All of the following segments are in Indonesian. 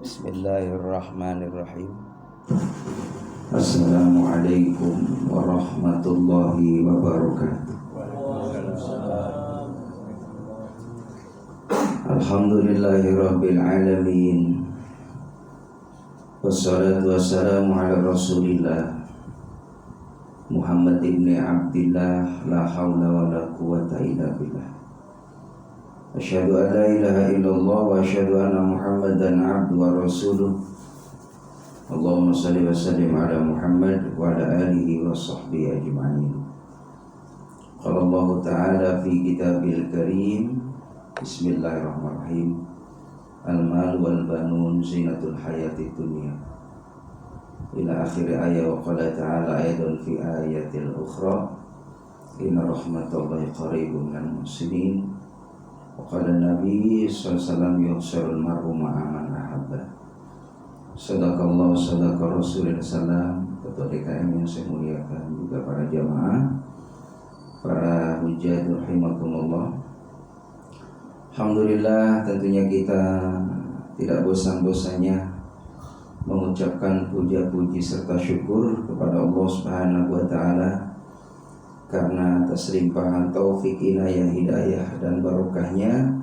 Bismillahirrahmanirrahim. Assalamualaikum warahmatullahi wabarakatuh. Alhamdulillahirabbil alamin. Wassalatu wassalamu ala Rasulillah Muhammad ibn Abdillah, la haula wala quwwata illa billah. Asyhadu an la ilaha illallah wa asyhadu anna Muhammadan abduhu wa rasuluh. Allahumma shalli wa sallim ala Muhammad wa ala alihi wa sahbihi ajma'in. Qala Allah Ta'ala fi kitabil karim. Bismillahirrahmanirrahim. Al-mal wal banun zinatul hayati dunya. Ila akhir ayat. Wa qala ta'ala aydan fi ayatil ukhra. Inna rahmatallahi qaribun minal muhsinin. Wa qala Nabi sallallahu alaihi wasallam yuhsyarul mar'u ma'a man ahabba. Sadaqallahu sadaqa Rasulullah sallallahu. Ketua DKM yang saya muliakan, juga para jamaah, para hujjah rahimakumullah. Alhamdulillah, tentunya kita tidak bosan-bosannya mengucapkan puja-puji serta syukur kepada Allah Subhanahu wa taala karena atas limpahan taufik, inayah, hidayah dan barokahnya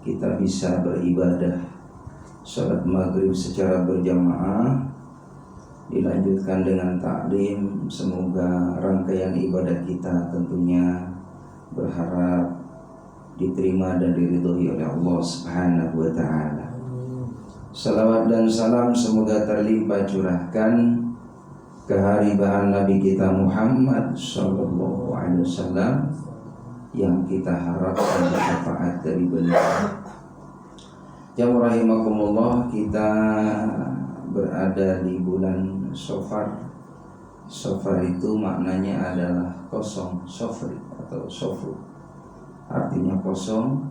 kita bisa beribadah salat maghrib secara berjamaah, dilanjutkan dengan taklim. Semoga rangkaian ibadah kita tentunya berharap diterima dan diridhoi oleh Allah Subhanahu wa taala. Salawat dan salam semoga terlimpah curahkan keharibahan Nabi kita Muhammad sallallahu alaihi wasallam yang kita harapkan syafaat dari beliau. Jamaah rahimakumullah, kita berada di bulan Safar. Safar itu maknanya adalah kosong, sofri atau sofru, artinya kosong,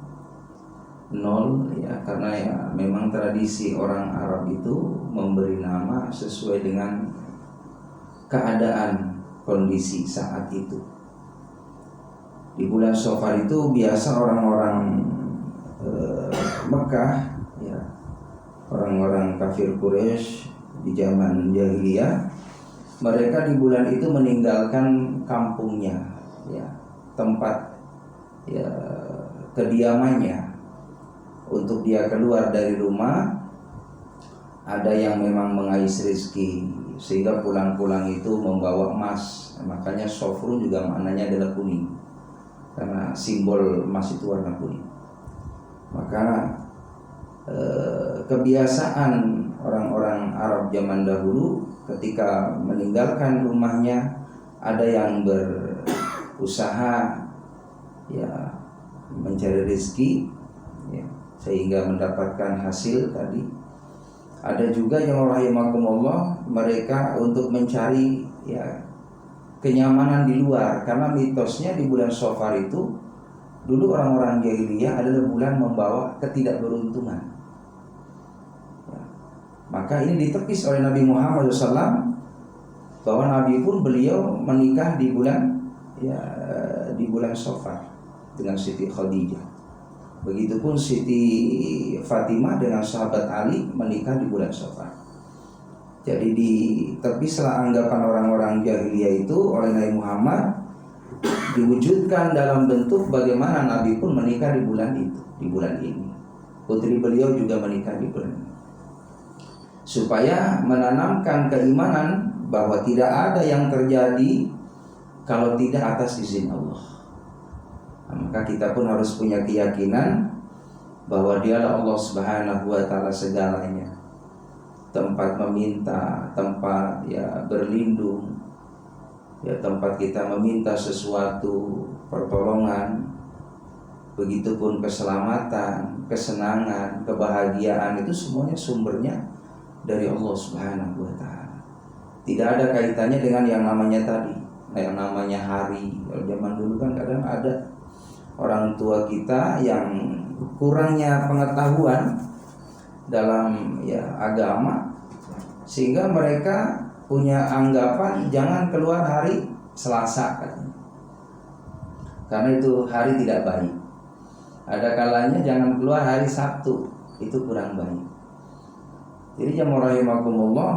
nol ya, karena ya memang tradisi orang Arab itu memberi nama sesuai dengan keadaan kondisi saat itu. Di bulan Safar itu biasa orang-orang Mekah ya, orang-orang kafir Quraisy di zaman jahiliyah, mereka di bulan itu meninggalkan kampungnya ya, tempat ya kediamannya, untuk dia keluar dari rumah. Ada yang memang mengais rezeki sehingga pulang-pulang itu membawa emas. Makanya sofrun juga maknanya adalah kuning, karena simbol emas itu warna kuning. Maka kebiasaan orang-orang Arab zaman dahulu ketika meninggalkan rumahnya, ada yang berusaha ya mencari rezeki ya, sehingga mendapatkan hasil tadi. Ada juga yang rahimakumullah, mereka untuk mencari ya kenyamanan di luar, karena mitosnya di bulan Safar itu dulu orang-orang jahiliyah adalah bulan membawa ketidakberuntungan ya. Maka ini ditepis oleh Nabi Muhammad SAW, bahwa Nabi pun beliau menikah di bulan ya, di bulan Safar dengan Siti Khadijah. Begitupun Siti Fatimah dengan sahabat Ali menikah di bulan Safar. Jadi ditepislah anggapan orang-orang jahiliyah itu oleh Nabi Muhammad, diwujudkan dalam bentuk bagaimana Nabi pun menikah di bulan itu, di bulan ini. Putri beliau juga menikah di bulan ini, supaya menanamkan keimanan bahwa tidak ada yang terjadi kalau tidak atas izin Allah. Maka kita pun harus punya keyakinan bahwa Dialah Allah Subhanahu wa taala segalanya, tempat meminta, tempat ya berlindung, ya tempat kita meminta sesuatu, pertolongan. Begitupun keselamatan, kesenangan, kebahagiaan, itu semuanya sumbernya dari Allah Subhanahu wa taala. Tidak ada kaitannya dengan yang namanya tadi, yang namanya hari. Kalau zaman dulu kan kadang ada orang tua kita yang kurangnya pengetahuan dalam ya agama, sehingga mereka punya anggapan jangan keluar hari Selasa katanya, karena itu hari tidak baik. Ada kalanya jangan keluar hari Sabtu, itu kurang baik. Jadi jamaah rahimakumullah,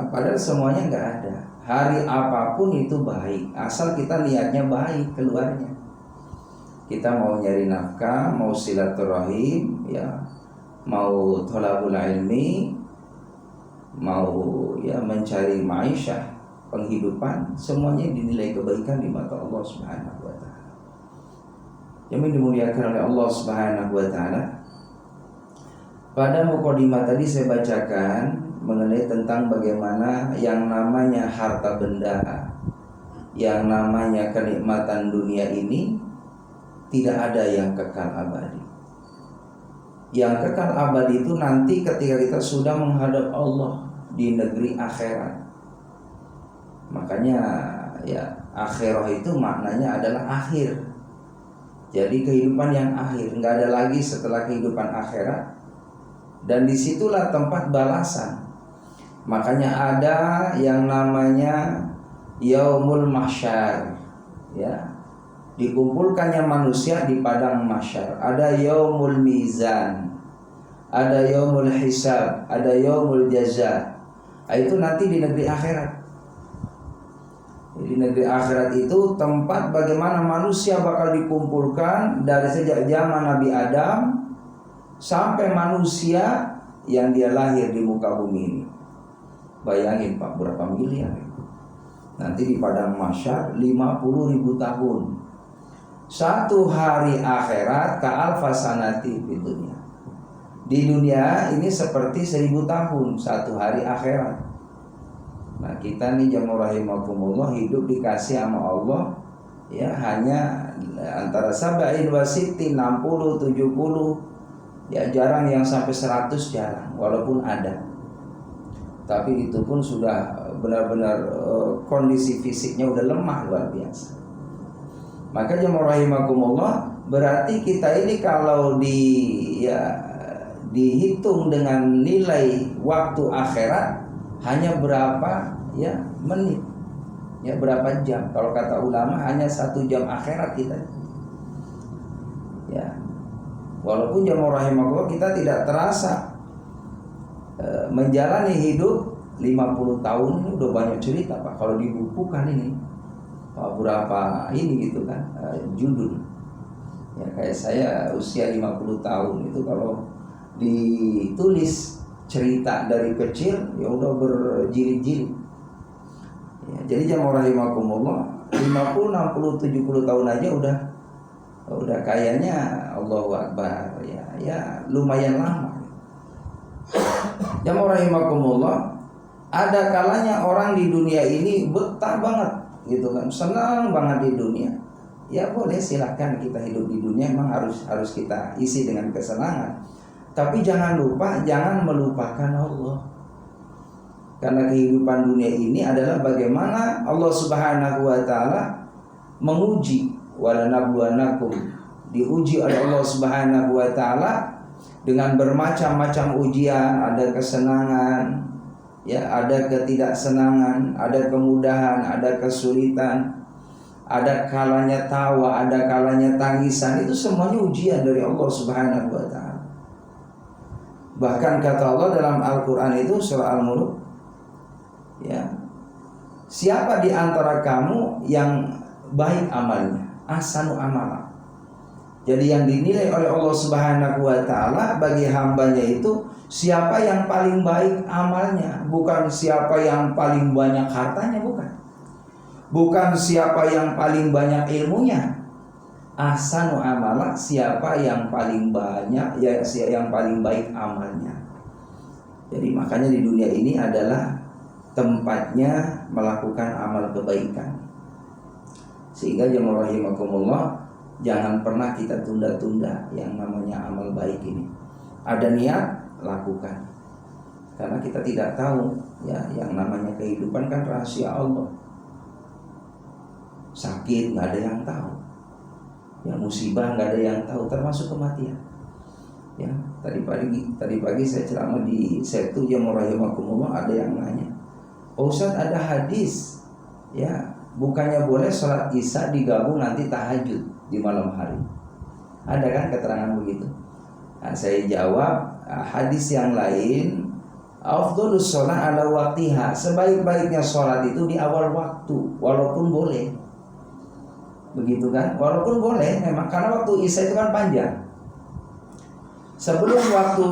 padahal semuanya nggak ada. Hari apapun itu baik, asal kita niatnya baik keluarnya. Kita mau nyari nafkah, mau silaturahim, ya, mau thalabul ilmi, mau ya mencari ma'isyah, penghidupan, semuanya dinilai kebaikan di mata Allah Subhanahu wa taala. Yang dimuliakan oleh Allah Subhanahu wa taala. Pada mukadimah tadi saya bacakan mengenai tentang bagaimana yang namanya harta benda, yang namanya kenikmatan dunia ini tidak ada yang kekal abadi. Yang kekal abadi itu nanti ketika kita sudah menghadap Allah di negeri akhirat. Makanya ya akhirah itu maknanya adalah akhir. Jadi kehidupan yang akhir, nggak ada lagi setelah kehidupan akhirat. Dan disitulah tempat balasan. Makanya ada yang namanya Yaumul Mahsyar, ya, dikumpulkannya manusia di padang mahsyar. Ada Yaumul Mizan, ada Yaumul Hisab, ada Yaumul Jaza. Itu nanti di negeri akhirat. Di negeri akhirat itu tempat bagaimana manusia bakal dikumpulkan dari sejak zaman Nabi Adam sampai manusia yang dia lahir di muka bumi ini. Bayangin Pak, berapa miliar. Nanti di padang mahsyar 50.000 tahun. Satu hari akhirat ka'alfa sanati di dunia. Di dunia ini seperti 1000 tahun satu hari akhirat. Nah kita nih jamaah rahimakumullah hidup dikasih sama Allah ya hanya antara sab'in wa sittin, 60, 70. Ya jarang yang sampai 100, jarang, walaupun ada. Tapi itu pun sudah benar-benar kondisi fisiknya udah lemah luar biasa. Maka jamaah rahimakumullah, berarti kita ini kalau dihitung dengan nilai waktu akhirat hanya berapa ya menit, ya berapa jam. Kalau kata ulama hanya 1 jam akhirat kita. Ya. Walaupun jamaah rahimakumullah kita tidak terasa menjalani hidup 50 tahun ini udah banyak cerita Pak. Kalau dibukukan ini berapa ini gitu kan judul. Ya kayak saya usia 50 tahun itu kalau ditulis cerita dari kecil ya udah berjilid-jilid. Ya, jadi jamaah rahimakumullah 50, 60, 70 tahun aja udah kayaknya Allahu Akbar ya lumayan lama. Jamaah rahimakumullah, ada kalanya orang di dunia ini betah banget gitu kan, senang banget di dunia. Ya boleh silahkan kita hidup di dunia, memang harus kita isi dengan kesenangan. Tapi jangan lupa, jangan melupakan Allah. Karena kehidupan dunia ini adalah bagaimana Allah Subhanahu wa taala menguji walanabluwanakum, diuji oleh Allah Subhanahu wa taala dengan bermacam-macam ujian, ada kesenangan, ya, ada ketidaksenangan, ada kemudahan, ada kesulitan, ada kalanya tawa, ada kalanya tangisan. Itu semuanya ujian dari Allah Subhanahu wa taala. Bahkan kata Allah dalam Al-Qur'an itu surah Al-Mulk, ya, siapa di antara kamu yang baik amalnya, ahsanu amala. Jadi yang dinilai oleh Allah Subhanahu wa taala bagi hambanya itu siapa yang paling baik amalnya, bukan siapa yang paling banyak hartanya, bukan siapa yang paling banyak ilmunya. Ahsanu amala, siapa yang paling banyak, ya yang paling baik amalnya. Jadi makanya di dunia ini adalah tempatnya melakukan amal kebaikan. Sehingga jamaah rahimakumullah, jangan pernah kita tunda-tunda yang namanya amal baik ini. Ada niat, lakukan. Karena kita tidak tahu ya, yang namanya kehidupan kan rahasia Allah. Sakit nggak ada yang tahu, ya musibah nggak ada yang tahu, termasuk kematian. Ya tadi pagi saya ceramah di Setu jamaah rahimakumullah, ada yang nanya, "Oh Ustaz, ada hadis ya bukannya boleh sholat isya digabung nanti tahajud di malam hari?" Ada kan keterangan begitu? Nah, saya jawab, hadis yang lain Afdhalus sholat ala waktiha, sebaik-baiknya sholat itu di awal waktu, walaupun boleh. Begitu kan? Walaupun boleh memang, karena waktu Isya itu kan panjang. Sebelum waktu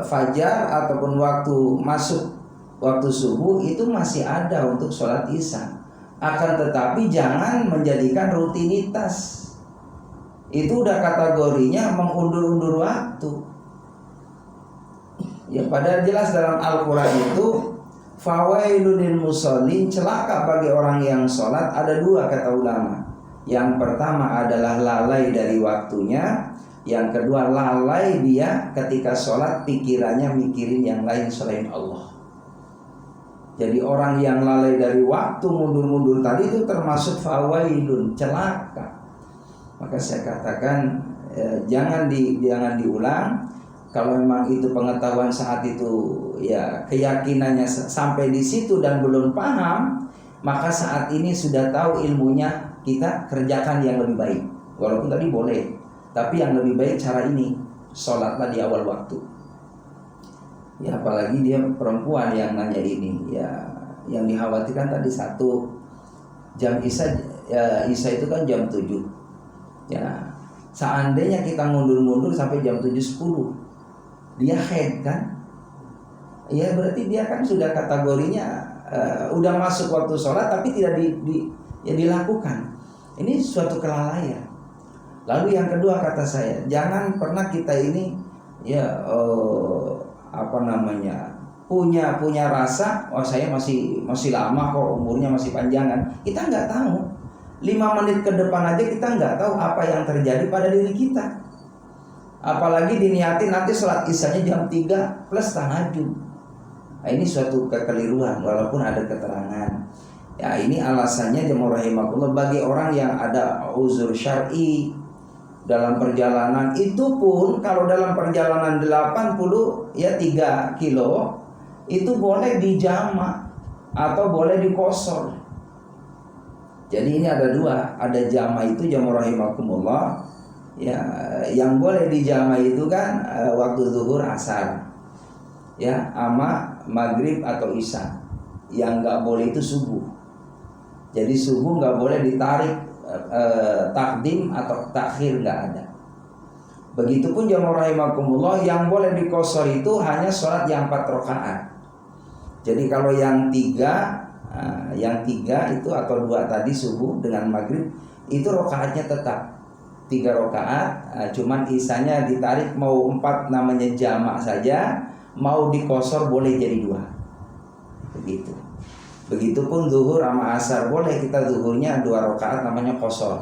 fajar ataupun waktu masuk waktu subuh itu masih ada untuk sholat Isya. Akan tetapi jangan menjadikan rutinitas. Itu udah kategorinya mengundur-undur waktu. Ya, padahal jelas dalam Al-Quran itu fawailun lil musallin, celaka bagi orang yang sholat. Ada dua kata ulama. Yang pertama adalah lalai dari waktunya. Yang kedua lalai dia ketika sholat, pikirannya mikirin yang lain selain Allah. Jadi orang yang lalai dari waktu, mundur-mundur tadi itu termasuk fawailun, celaka. Maka saya katakan jangan diulang. Kalau memang itu pengetahuan saat itu, ya keyakinannya sampai di situ dan belum paham, maka saat ini sudah tahu ilmunya, kita kerjakan yang lebih baik. Walaupun tadi boleh, tapi yang lebih baik cara ini, sholatlah di awal waktu. Ya, apalagi dia perempuan yang nanya ini, ya yang dikhawatirkan tadi satu, jam Isya itu kan jam 7. Ya, seandainya kita mundur-mundur sampai jam 7.10, dia haid kan? Ya berarti dia kan sudah kategorinya udah masuk waktu sholat tapi tidak dilakukan. Ini suatu kelalaian. Lalu yang kedua kata saya, jangan pernah kita ini punya rasa, oh saya masih lama kok, umurnya masih panjang kan? Kita nggak tahu. 5 menit ke depan aja kita nggak tahu apa yang terjadi pada diri kita. Apalagi diniatin nanti sholat Isyanya jam 3 plus tahajud. Nah, ini suatu kekeliruan walaupun ada keterangan. Ya ini alasannya jemaah rahimakumullah, bagi orang yang ada uzur syar'i dalam perjalanan, itu pun kalau dalam perjalanan 3 kilo itu boleh dijamak atau boleh dikosor. Jadi ini ada dua, ada jamak itu jemaah rahimakumullah. Ya, yang boleh dijama itu kan waktu zuhur asar, ya, ama maghrib atau isya. Yang nggak boleh itu subuh. Jadi subuh nggak boleh ditarik takdim atau takhir, nggak ada. Begitupun jamaah rahimakumullah, yang boleh dikosor itu hanya sholat yang 4 rakaat. Jadi kalau yang 3 itu atau 2 tadi subuh dengan maghrib itu rakaatnya tetap 3 rakaat, cuman isanya ditarik, mau 4 namanya jamak saja, mau dikosor boleh jadi 2. Begitu. Begitupun zuhur sama asar, boleh kita zuhurnya 2 rakaat namanya kosor,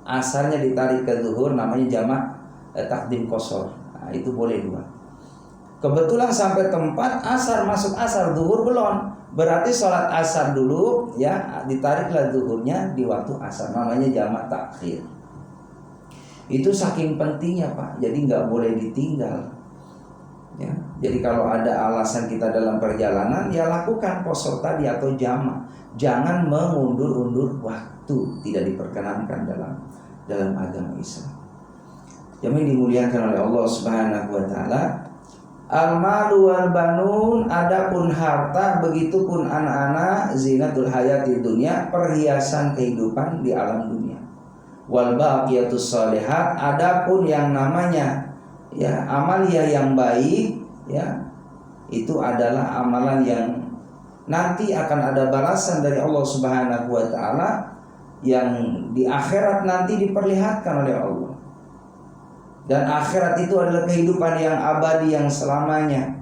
asarnya ditarik ke zuhur namanya jamak takdim kosor. Nah, itu boleh 2. Kebetulan sampai tempat asar, masuk asar, zuhur belum, berarti sholat asar dulu, ya ditariklah zuhurnya di waktu asar, namanya jamak takhir. Itu saking pentingnya Pak, jadi nggak boleh ditinggal. Ya, jadi kalau ada alasan kita dalam perjalanan, ya lakukan kosor tadi atau jamak. Jangan mengundur-undur waktu, tidak diperkenankan dalam agama Islam. Yang dimuliakan oleh Allah Subhanahu wa taala. Al-malu wal banun, adapun harta begitupun anak-anak, zinatul hayati dunia, perhiasan kehidupan di alam dunia. Wal baqiyatus shalihat, adapun yang namanya ya amalia yang baik, ya itu adalah amalan yang nanti akan ada balasan dari Allah Subhanahu wa taala, yang di akhirat nanti diperlihatkan oleh Allah. Dan akhirat itu adalah kehidupan yang abadi, yang selamanya.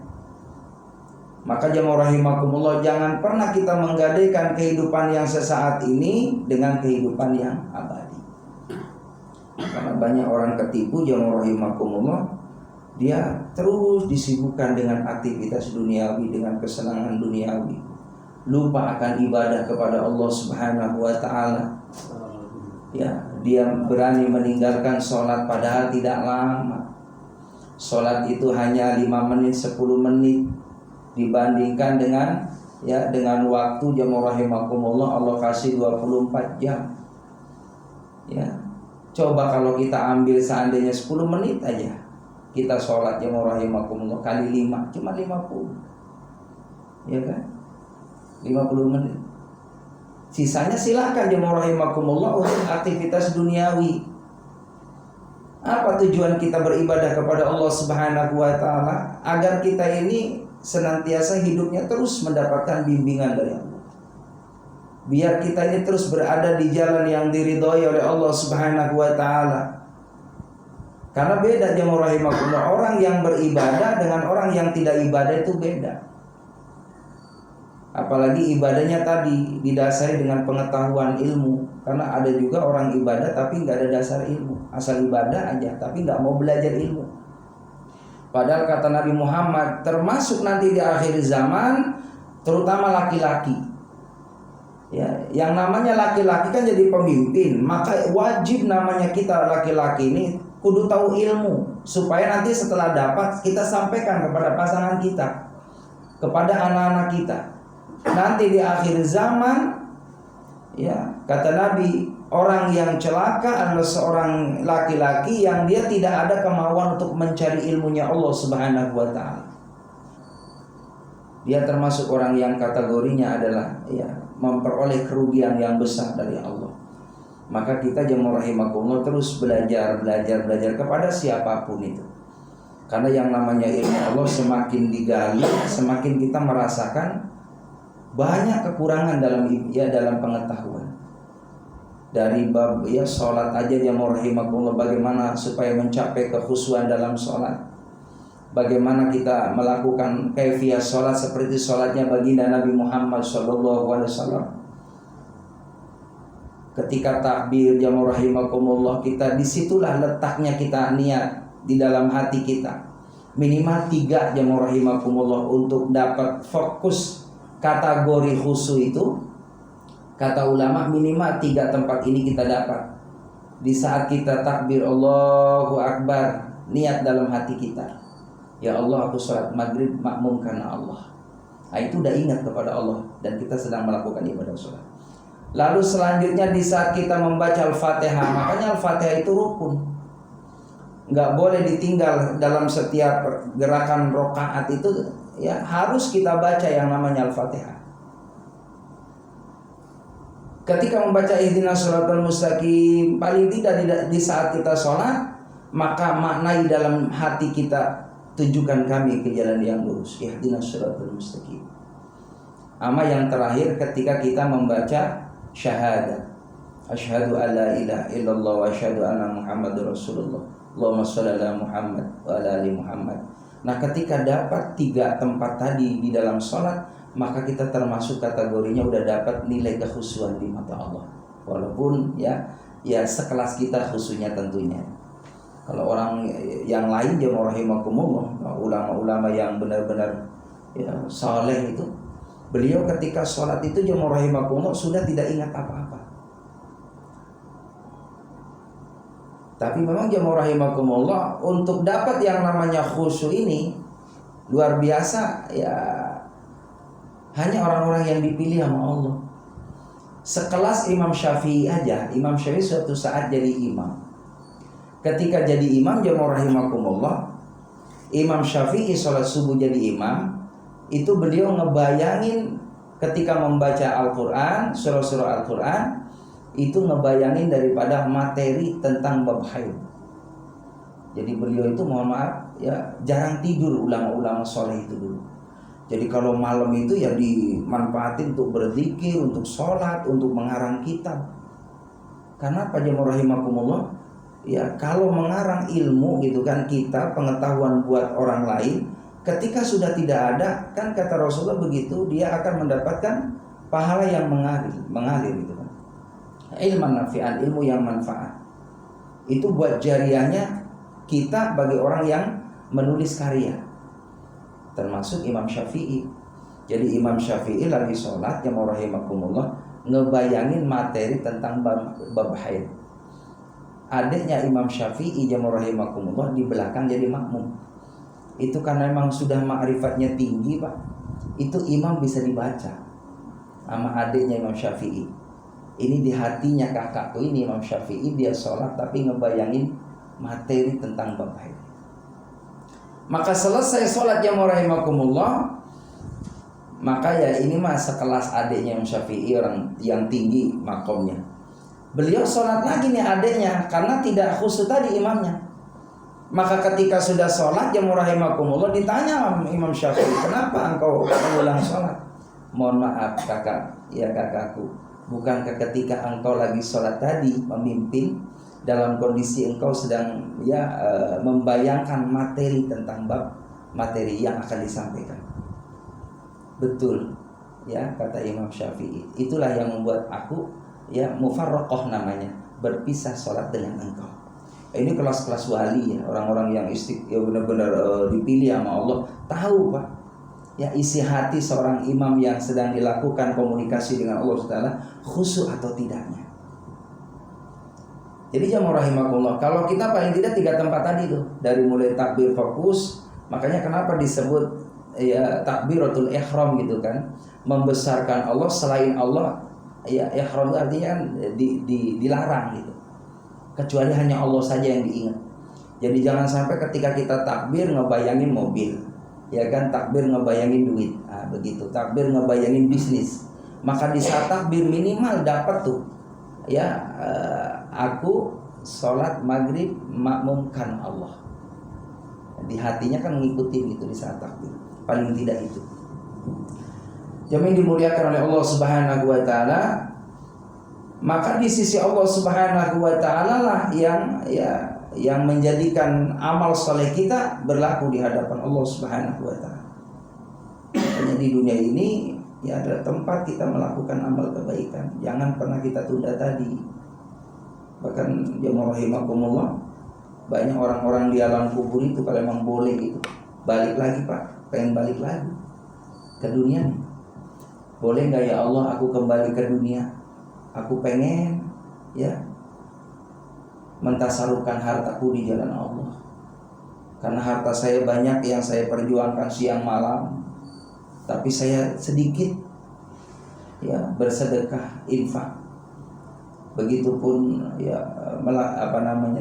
Maka jamaah rahimakumullah, jangan pernah kita menggadaikan kehidupan yang sesaat ini dengan kehidupan yang abadi. Karena banyak orang ketipu jamaah rahimakumullah, dia terus disibukkan dengan aktivitas duniawi, dengan kesenangan duniawi, lupa akan ibadah kepada Allah Subhanahu wa taala. Ya, dia berani meninggalkan sholat padahal tidak lama. Sholat itu hanya 5 menit, 10 menit dibandingkan dengan waktu jamaah rahimakumullah Allah kasih 24 jam. Ya. Coba kalau kita ambil seandainya 10 menit aja. kita sholat jamaah rahimakumullah kali 5 cuma 50, ya kan, 50 menit. Sisanya silakan jamaah rahimakumullah untuk aktivitas duniawi. Apa tujuan kita beribadah kepada Allah Subhanahu wa taala? Agar kita ini senantiasa hidupnya terus mendapatkan bimbingan dari Allah. Biar kita ini terus berada di jalan yang diridhoi oleh Allah Subhanahu wa taala. Karena beda jamaah rahimakumullah, orang yang beribadah dengan orang yang tidak ibadah itu beda. Apalagi ibadahnya tadi didasari dengan pengetahuan ilmu. Karena ada juga orang ibadah tapi nggak ada dasar ilmu, asal ibadah aja tapi nggak mau belajar ilmu. Padahal kata Nabi Muhammad, termasuk nanti di akhir zaman, terutama laki-laki, ya, yang namanya laki-laki kan jadi pemimpin, maka wajib namanya kita laki-laki ini kudu tahu ilmu, supaya nanti setelah dapat kita sampaikan kepada pasangan kita, kepada anak-anak kita. Nanti di akhir zaman, ya, kata Nabi, orang yang celaka adalah seorang laki-laki yang dia tidak ada kemauan untuk mencari ilmunya Allah Subhanahu wa taala. Dia termasuk orang yang kategorinya adalah, ya, memperoleh kerugian yang besar dari Allah. Maka kita jemaah rahimakumullah terus belajar kepada siapapun itu. Karena yang namanya ilmu Allah semakin digali, semakin kita merasakan banyak kekurangan dalam pengetahuan. Dari bab, ya, sholat aja jemaah rahimakumullah, bagaimana supaya mencapai kekhusyuan dalam sholat, bagaimana kita melakukan kaifiyah sholat seperti sholatnya baginda Nabi Muhammad SAW. Ketika takbir jemaah rahimakumullah, kita disitulah letaknya kita niat di dalam hati kita, minimal 3 jemaah rahimakumullah untuk dapat fokus kategori khusyuk itu. Kata ulama minimal 3 tempat ini kita dapat. Di saat kita takbir Allahu Akbar, niat dalam hati kita, ya Allah, aku sholat maghrib makmum karena Allah. Nah, itu udah ingat kepada Allah dan kita sedang melakukan ibadah sholat. Lalu selanjutnya di saat kita membaca Al-Fatihah, makanya Al-Fatihah itu rukun, nggak boleh ditinggal dalam setiap gerakan rokaat itu, ya, harus kita baca yang namanya Al-Fatihah. Ketika membaca ihdinas shiratal mustaqim, paling tidak di saat kita sholat, maka maknai dalam hati kita, tunjukkan kami ke jalan yang lurus, ihdinas shiratal mustaqim. Ama yang terakhir ketika kita membaca syahadat, asyhadu alla ilaha illallah wa asyhadu anna muhammadar rasulullah, Allahumma shalli ala Muhammad wa ala ali Muhammad. Nah, ketika dapat 3 tempat tadi di dalam sholat, maka kita termasuk kategorinya udah dapat nilai kekhusyuan di mata Allah. Walaupun ya sekelas kita khusyuknya tentunya. Kalau orang yang lain jemaah rahimakumullah, ulama-ulama yang benar-benar, ya, saleh itu, beliau ketika sholat itu jemaah rahimakumullah sudah tidak ingat apa-apa. Tapi memang jemaah rahimakumullah untuk dapat yang namanya khusyuk ini luar biasa, ya, hanya orang-orang yang dipilih sama Allah. Sekelas Imam Syafi'i aja, Imam Syafi'i suatu saat jadi imam. Ketika jadi imam jemaah rahimakumullah, Imam Syafi'i sholat subuh jadi imam, itu beliau ngebayangin ketika membaca Al-Quran, surah-surah Al-Quran, itu ngebayangin daripada materi tentang bab haid. Jadi beliau itu, mohon maaf, ya, jarang tidur ulama-ulama soleh itu dulu. Jadi kalau malam itu ya dimanfaatin untuk berzikir, untuk sholat, untuk mengarang kitab. Karena apa jemaah rahimakumullah? Ya, kalau mengarang ilmu gitu kan, kitab, pengetahuan buat orang lain, ketika sudah tidak ada, kan kata Rasulullah begitu, dia akan mendapatkan pahala yang mengalir gitu kan. Ilman nafi'an, ilmu yang manfaat. Itu buat jariahnya kita bagi orang yang menulis karya, termasuk Imam Syafi'i. Jadi Imam Syafi'i lagi sholat jemaah rahimakumullah, ngebayangin materi tentang bab haid. Adiknya Imam Syafi'i jemaah rahimakumullah di belakang jadi makmum. Itu karena memang sudah ma'rifatnya tinggi, Pak. Itu imam bisa dibaca sama adiknya Imam Syafi'i. Ini di hatinya kakakku ini Imam Syafi'i, dia sholat tapi ngebayangin materi tentang bab haid. Maka selesai sholat jamaah rahimakumullah, maka ya ini mah sekelas adiknya Imam Syafi'i, orang yang tinggi makomnya. Beliau sholat lagi nih adiknya karena tidak khusyuk tadi imamnya. Maka ketika sudah sholat jamaah rahimakumullah, ditanya Imam Syafi'i, kenapa engkau mengulang sholat? Mohon maaf kakak, ya kakakku, bukankah ketika engkau lagi sholat tadi memimpin dalam kondisi engkau sedang membayangkan materi tentang bab materi yang akan disampaikan? Betul, ya kata Imam Syafi'i. Itulah yang membuat aku mufarraqah namanya, berpisah sholat dengan engkau. Ini kelas-kelas wali ya, orang-orang yang benar-benar dipilih sama Allah, tahu Pak. Ya isi hati seorang imam yang sedang dilakukan komunikasi dengan Allah Taala, khusyuk atau tidaknya. Jadi jamaah rahimakumullah, kalau kita paling tidak 3 tempat tadi tuh, dari mulai takbir fokus, makanya kenapa disebut takbiratul ihram gitu kan, membesarkan Allah selain Allah. Ya ihram itu artinya kan dilarang gitu, kecuali hanya Allah saja yang diingat. Jadi jangan sampai ketika kita takbir ngebayangin mobil, ya kan, takbir ngebayangin duit, begitu, takbir ngebayangin bisnis. Maka di saat takbir minimal dapat tuh aku sholat maghrib makmumkan Allah. Di hatinya kan mengikuti gitu di saat takbir. Paling tidak itu. Jamin dimuliakan oleh Allah Subhanahu wa taala. Maka di sisi Allah Subhanahu wa taala lah yang menjadikan amal soleh kita berlaku di hadapan Allah Subhanahu wa taala. Makanya di dunia ini ada tempat kita melakukan amal kebaikan. Jangan pernah kita tunda tadi. Bahkan jamaah rahimakumullah, banyak orang-orang di alam kubur itu kalau memang boleh gitu, balik lagi Pak, pengen balik lagi ke dunia nih. Boleh nggak ya Allah aku kembali ke dunia? Aku pengen mentasarufkan hartaku di jalan Allah. Karena harta saya banyak yang saya perjuangkan siang malam, tapi saya sedikit bersedekah, infak. Begitupun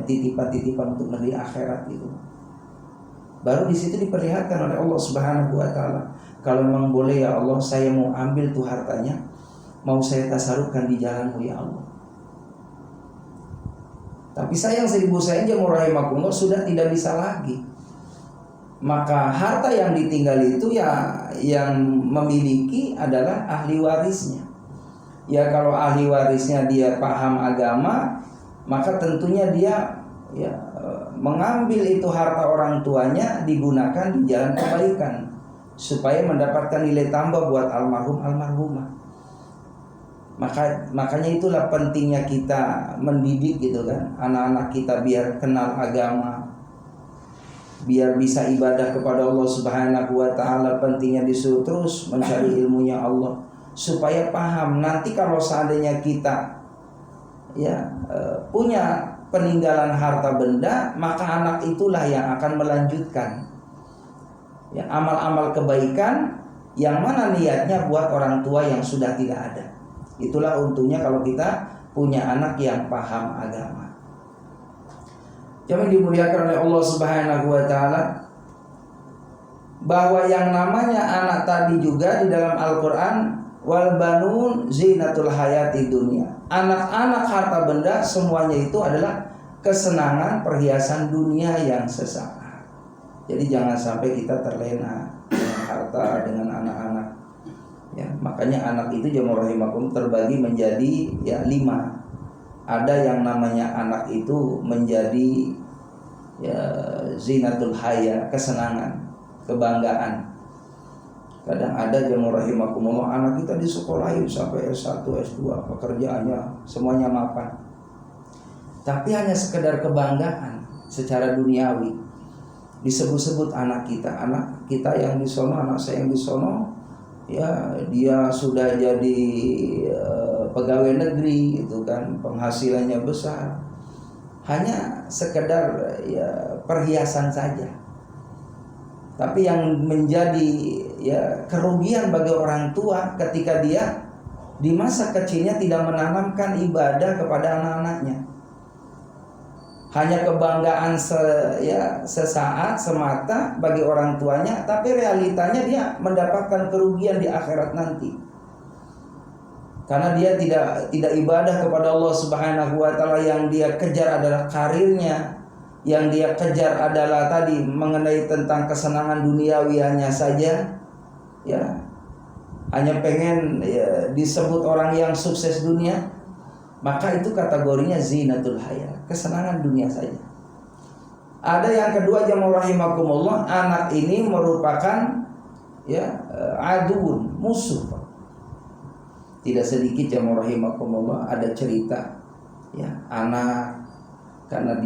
titipan-titipan untuk negeri akhirat itu. Baru di situ diperlihatkan oleh Allah Subhanahu wa taala, kalau memang boleh ya Allah, saya mau ambil tuh hartanya, mau saya tasarufkan di jalan-Mu ya Allah. Tapi sayang 1000 sayang jamaah rahimakumullah sudah tidak bisa lagi. Maka harta yang ditinggal itu yang memiliki adalah ahli warisnya. Ya kalau ahli warisnya dia paham agama, maka tentunya dia mengambil itu harta orang tuanya digunakan di jalan kebaikan supaya mendapatkan nilai tambah buat almarhum almarhumah. Makanya itulah pentingnya kita mendidik gitu kan, anak-anak kita biar kenal agama, biar bisa ibadah kepada Allah Subhanahu wa taala. Pentingnya disuruh terus mencari ilmunya Allah supaya paham. Nanti kalau seandainya kita punya peninggalan harta benda, maka anak itulah yang akan melanjutkan amal-amal kebaikan yang mana niatnya buat orang tua yang sudah tidak ada. Itulah untungnya kalau kita punya anak yang paham agama. Yang dimuliakan oleh Allah Subhanahu wa taala, bahwa yang namanya anak tadi juga di dalam Al-Qur'an, wal banun zinatul hayati dunia. Anak-anak harta benda semuanya itu adalah kesenangan perhiasan dunia yang sesaat. Jadi jangan sampai kita terlena dengan harta, dengan anak-anak. Makanya anak itu jamaah rahimakum terbagi menjadi 5. Ada yang namanya anak itu menjadi zinatul haya, kesenangan, kebanggaan. Kadang ada jamaah rahimakumullah anak kita disekolahin sampai S1, S2, pekerjaannya semuanya mapan. Tapi hanya sekedar kebanggaan secara duniawi. Disebut-sebut anak kita yang di sono, anak saya yang di sono, dia sudah jadi pegawai negeri gitu kan, penghasilannya besar. Hanya sekedar perhiasan saja. Tapi yang menjadi kerugian bagi orang tua ketika dia di masa kecilnya tidak menanamkan ibadah kepada anak-anaknya. hanya kebanggaan sesaat semata bagi orang tuanya, tapi realitanya dia mendapatkan kerugian di akhirat nanti. Karena dia tidak ibadah kepada Allah Subhanahu wa taala, yang dia kejar adalah karirnya, yang dia kejar adalah tadi mengenai tentang kesenangan duniawianya saja, ya. Hanya pengen disebut orang yang sukses dunia, maka itu kategorinya zinatul hayat, kesenangan dunia saja. Ada yang kedua, jamaah rahimakumullah, anak ini merupakan aduun, musuh. Tidak sedikit jamaah rahimakumullah ada cerita anak karena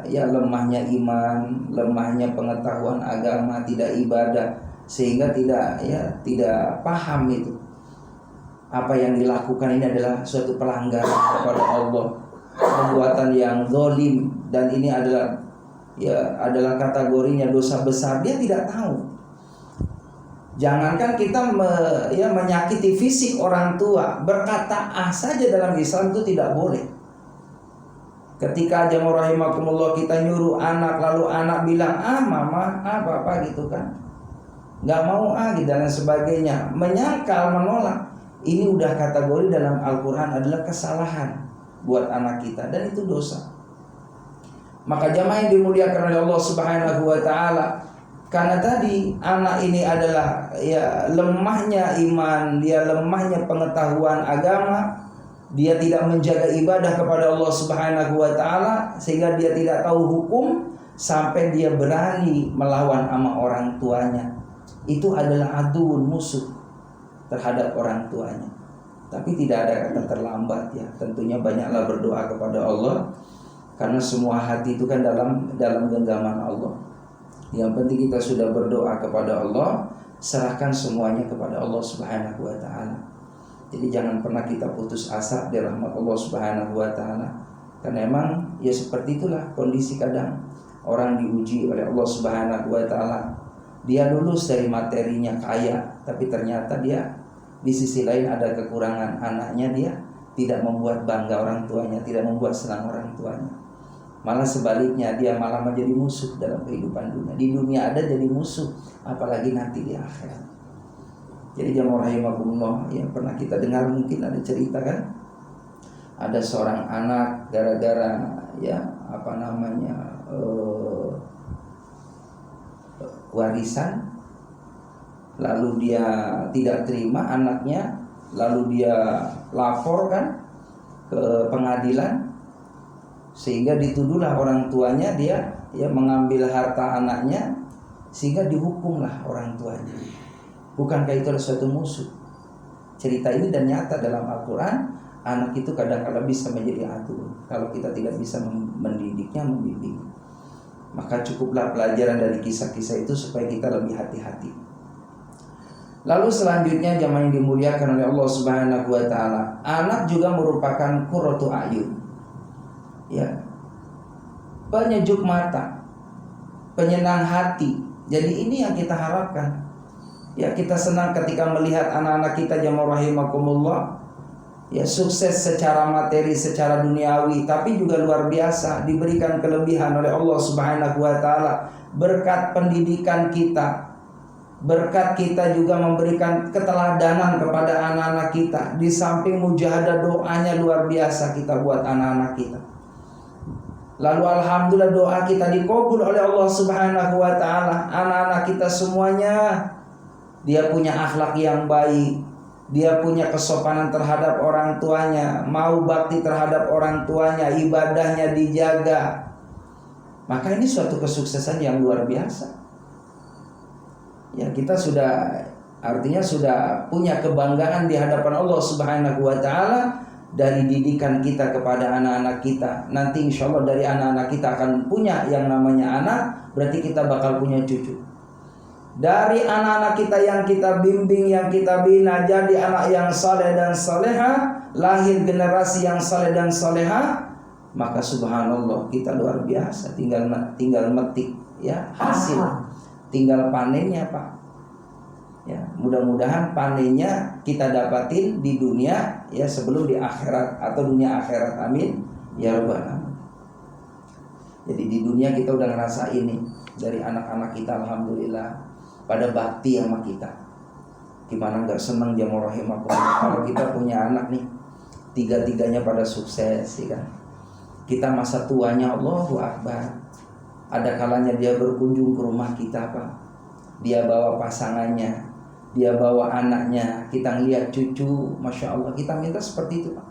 dia lemahnya iman, lemahnya pengetahuan agama, tidak ibadah, sehingga tidak paham itu apa yang dilakukan ini adalah suatu pelanggaran kepada Allah, perbuatan yang zalim, dan ini adalah kategorinya dosa besar. Dia tidak tahu. Jangankan kita menyakiti fisik orang tua, berkata saja dalam Islam itu tidak boleh. Ketika jamaah rahimakumullah kita nyuruh anak, lalu anak bilang mama, papa gitu kan, nggak mau gitu dan sebagainya, menyangkal, menolak, ini udah kategori dalam Al-Quran adalah kesalahan buat anak kita, dan itu dosa. Maka jamaah yang dimuliakan oleh Allah Subhanahu wa taala, karena tadi anak ini adalah lemahnya iman, dia lemahnya pengetahuan agama, dia tidak menjaga ibadah kepada Allah Subhanahu wa taala, sehingga dia tidak tahu hukum sampai dia berani melawan sama orang tuanya. Itu adalah aduun, musuh terhadap orang tuanya. Tapi tidak ada kata terlambat ya. Tentunya banyaklah berdoa kepada Allah, karena semua hati itu kan dalam genggaman Allah. Yang penting kita sudah berdoa kepada Allah, serahkan semuanya kepada Allah Subhanahu wa taala. Jadi jangan pernah kita putus asa dari rahmat Allah Subhanahu wa taala. Karena emang seperti itulah kondisi kadang orang diuji oleh Allah Subhanahu wa taala. Dia lulus dari materinya kaya, tapi ternyata dia di sisi lain ada kekurangan. Anaknya dia tidak membuat bangga orang tuanya, tidak membuat senang orang tuanya. Malah sebaliknya, dia malah menjadi musuh dalam kehidupan dunia. Di dunia ada jadi musuh, apalagi nanti di akhirat. Jadi jamaah rahimakumullah, yang pernah kita dengar mungkin ada cerita kan, ada seorang anak gara-gara warisan, lalu dia tidak terima anaknya, lalu dia laporkan ke pengadilan, sehingga dituduhlah orang tuanya dia mengambil harta anaknya, sehingga dihukumlah orang tuanya. Bukankah itu adalah suatu musuh? Cerita ini dan nyata dalam Al-Quran. Anak itu kadang-kadang bisa menjadi aduun kalau kita tidak bisa mendidiknya, membimbing. Maka cukuplah pelajaran dari kisah-kisah itu supaya kita lebih hati-hati. Lalu selanjutnya jamaah yang dimuliakan oleh Allah Subhanahu wa taala, anak juga merupakan qurratu a'yun. Penyejuk mata, penyenang hati. Jadi ini yang kita harapkan. Kita senang ketika melihat anak-anak kita jamaah rahimakumullah sukses secara materi, secara duniawi, tapi juga luar biasa diberikan kelebihan oleh Allah Subhanahu wa taala berkat pendidikan kita. Berkat kita juga memberikan keteladanan kepada anak-anak kita. Di samping mujahadah doanya luar biasa kita buat anak-anak kita. Lalu alhamdulillah doa kita dikabul oleh Allah Subhanahu wa taala. Anak-anak kita semuanya dia punya akhlak yang baik, dia punya kesopanan terhadap orang tuanya, mau bakti terhadap orang tuanya, ibadahnya dijaga. Maka ini suatu kesuksesan yang luar biasa. Kita artinya sudah punya kebanggaan di hadapan Allah Subhanahu wa taala dari didikan kita kepada anak-anak kita. Nanti insya Allah dari anak-anak kita akan punya yang namanya anak, berarti kita bakal punya cucu. Dari anak-anak kita yang kita bimbing, yang kita bina, jadi anak yang saleh dan saleha, lahir generasi yang saleh dan saleha, maka subhanallah kita luar biasa. Tinggal metik hasil, tinggal panennya Pak. Mudah-mudahan panennya kita dapatin di dunia sebelum di akhirat atau dunia akhirat, amin ya rabbal alamin. Jadi di dunia kita udah ngerasain nih, dari anak-anak kita alhamdulillah pada bakti sama kita. Gimana nggak seneng jamaah rahimakumullah kalau kita punya anak nih, tiga-tiganya pada sukses, ya kan? Kita masa tuanya Allahu Akbar, ada kalanya dia berkunjung ke rumah kita, Pak. Dia bawa pasangannya, dia bawa anaknya, kita ngeliat cucu, Masya Allah. Kita minta seperti itu, Pak.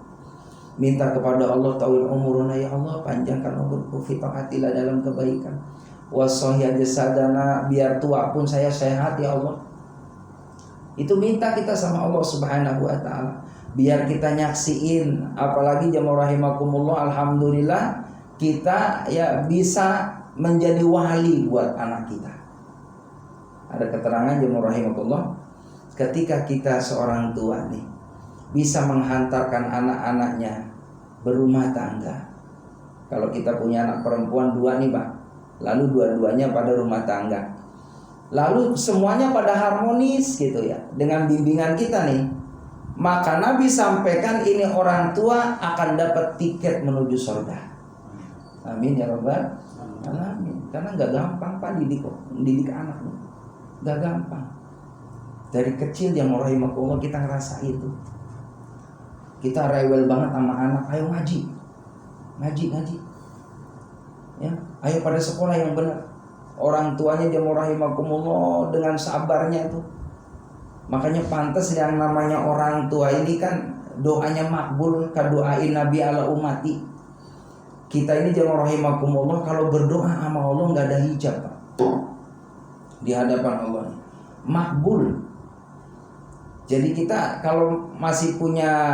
Minta kepada Allah, tawil umuruna ya Allah, panjangkan umurku fi taatillah, dalam kebaikan. Wasahya jasadana, biar tua pun saya sehat ya Allah. Itu minta kita sama Allah Subhanahu wa taala. Biar kita nyaksiin, apalagi jamaah rahimakumullah, alhamdulillah kita ya bisa menjadi wali buat anak kita. Ada keterangan jamaah rahimakumullah, ketika kita seorang tua nih bisa menghantarkan anak-anaknya berumah tangga. Kalau kita punya anak perempuan 2 nih, Pak, lalu dua-duanya pada rumah tangga, lalu semuanya pada harmonis gitu ya, dengan bimbingan kita nih, maka Nabi sampaikan ini orang tua akan dapat tiket menuju surga. Amin ya rabbal alamin. Karena nggak gampang, Pak, didik anak nih, nggak gampang. Dari kecil yang rahimakumullah kita ngerasa itu. Kita rewel banget sama anak, ayo ngaji. Ya, ayo pada sekolah yang benar. Orang tuanya jamaah rahimakumullah dengan sabarnya itu. Makanya pantas yang namanya orang tua ini kan doanya makbul, kadoain Nabi ala umati. Kita ini jamaah rahimakumullah kalau berdoa sama Allah nggak ada hijab, Pak. Di hadapan Allah makbul. Jadi kita kalau masih punya